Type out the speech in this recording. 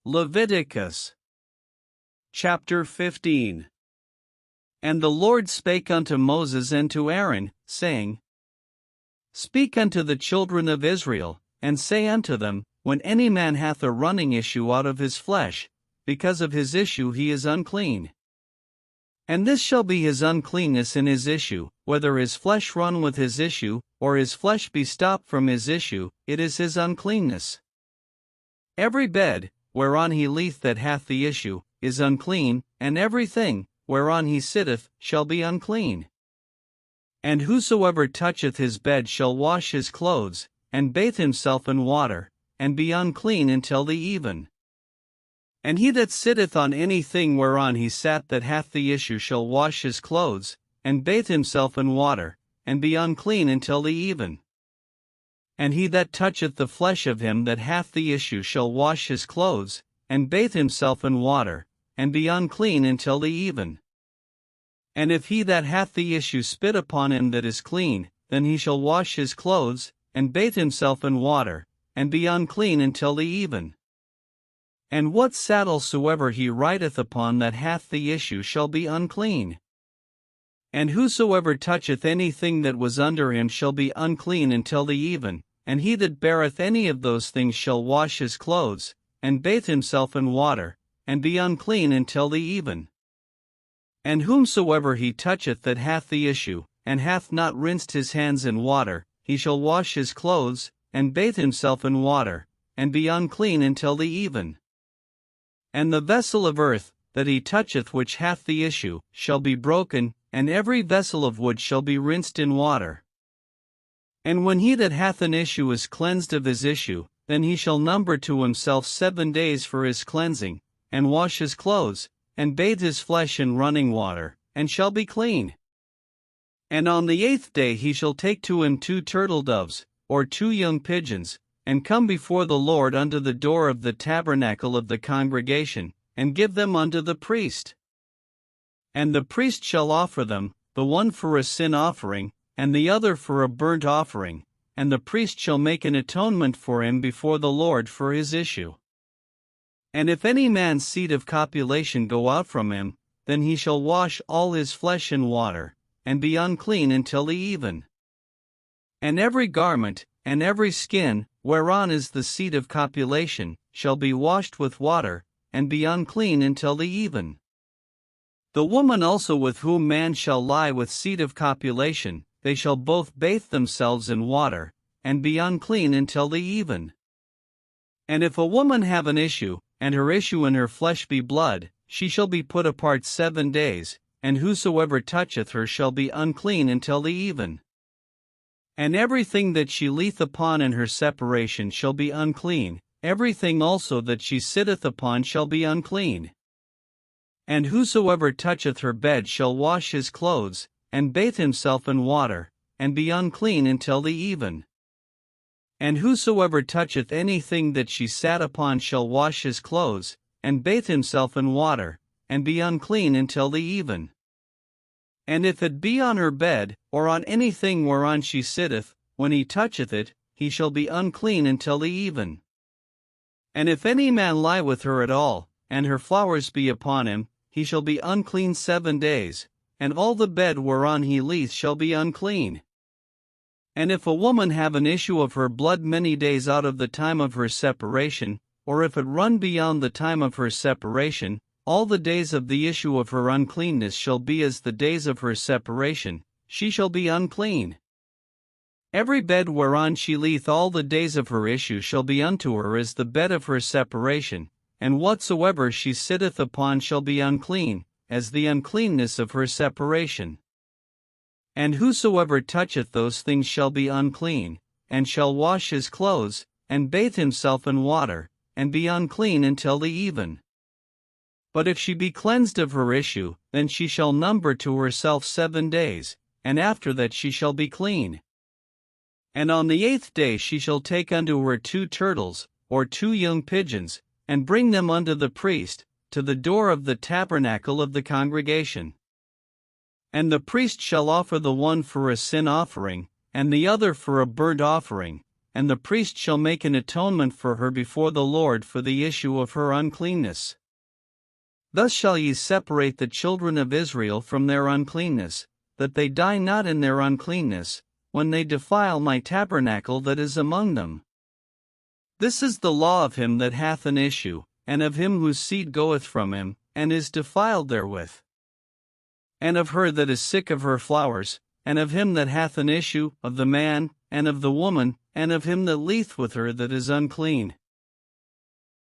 Leviticus chapter 15. And the Lord spake unto Moses and to Aaron, saying, Speak unto the children of Israel, and say unto them, When any man hath a running issue out of his flesh, because of his issue he is unclean. And this shall be his uncleanness in his issue, whether his flesh run with his issue, or his flesh be stopped from his issue, it is his uncleanness. Every bed, whereon he lieth that hath the issue, is unclean, and every thing, whereon he sitteth, shall be unclean. And whosoever toucheth his bed shall wash his clothes, and bathe himself in water, and be unclean until the even. And he that sitteth on any thing whereon he sat that hath the issue shall wash his clothes, and bathe himself in water, and be unclean until the even. And he that toucheth the flesh of him that hath the issue shall wash his clothes, and bathe himself in water, and be unclean until the even. And if he that hath the issue spit upon him that is clean, then he shall wash his clothes, and bathe himself in water, and be unclean until the even. And what saddle soever he rideth upon that hath the issue shall be unclean. And whosoever toucheth anything that was under him shall be unclean until the even, and he that beareth any of those things shall wash his clothes, and bathe himself in water, and be unclean until the even. And whomsoever he toucheth that hath the issue, and hath not rinsed his hands in water, he shall wash his clothes, and bathe himself in water, and be unclean until the even. And the vessel of earth, that he toucheth which hath the issue, shall be broken, and every vessel of wood shall be rinsed in water. And when he that hath an issue is cleansed of his issue, then he shall number to himself 7 days for his cleansing, and wash his clothes, and bathe his flesh in running water, and shall be clean. And on the 8th day he shall take to him 2 turtle doves, or 2 young pigeons, and come before the Lord unto the door of the tabernacle of the congregation, and give them unto the priest. And the priest shall offer them, the one for a sin offering, and the other for a burnt offering, and the priest shall make an atonement for him before the Lord for his issue. And if any man's seed of copulation go out from him, then he shall wash all his flesh in water, and be unclean until the even. And every garment, and every skin, whereon is the seed of copulation, shall be washed with water, and be unclean until the even. The woman also with whom man shall lie with seed of copulation, they shall both bathe themselves in water, and be unclean until the even. And if a woman have an issue, and her issue in her flesh be blood, she shall be put apart 7 days, and whosoever toucheth her shall be unclean until the even. And everything that she lieth upon in her separation shall be unclean, everything also that she sitteth upon shall be unclean. And whosoever toucheth her bed shall wash his clothes, and bathe himself in water, and be unclean until the even. And whosoever toucheth anything that she sat upon shall wash his clothes, and bathe himself in water, and be unclean until the even. And if it be on her bed, or on anything whereon she sitteth, when he toucheth it, he shall be unclean until the even. And if any man lie with her at all, and her flowers be upon him, he shall be unclean 7 days, and all the bed whereon he lieth shall be unclean. And if a woman have an issue of her blood many days out of the time of her separation, or if it run beyond the time of her separation, all the days of the issue of her uncleanness shall be as the days of her separation, she shall be unclean. Every bed whereon she lieth all the days of her issue shall be unto her as the bed of her separation, and whatsoever she sitteth upon shall be unclean, as the uncleanness of her separation. And whosoever toucheth those things shall be unclean, and shall wash his clothes, and bathe himself in water, and be unclean until the even. But if she be cleansed of her issue, then she shall number to herself 7 days, and after that she shall be clean. And on the 8th day she shall take unto her 2 turtles, or 2 young pigeons, and bring them unto the priest, to the door of the tabernacle of the congregation. And the priest shall offer the one for a sin offering, and the other for a burnt offering, and the priest shall make an atonement for her before the Lord for the issue of her uncleanness. Thus shall ye separate the children of Israel from their uncleanness, that they die not in their uncleanness, when they defile my tabernacle that is among them. This is the law of him that hath an issue, and of him whose seed goeth from him, and is defiled therewith. And of her that is sick of her flowers, and of him that hath an issue, of the man, and of the woman, and of him that lieth with her that is unclean.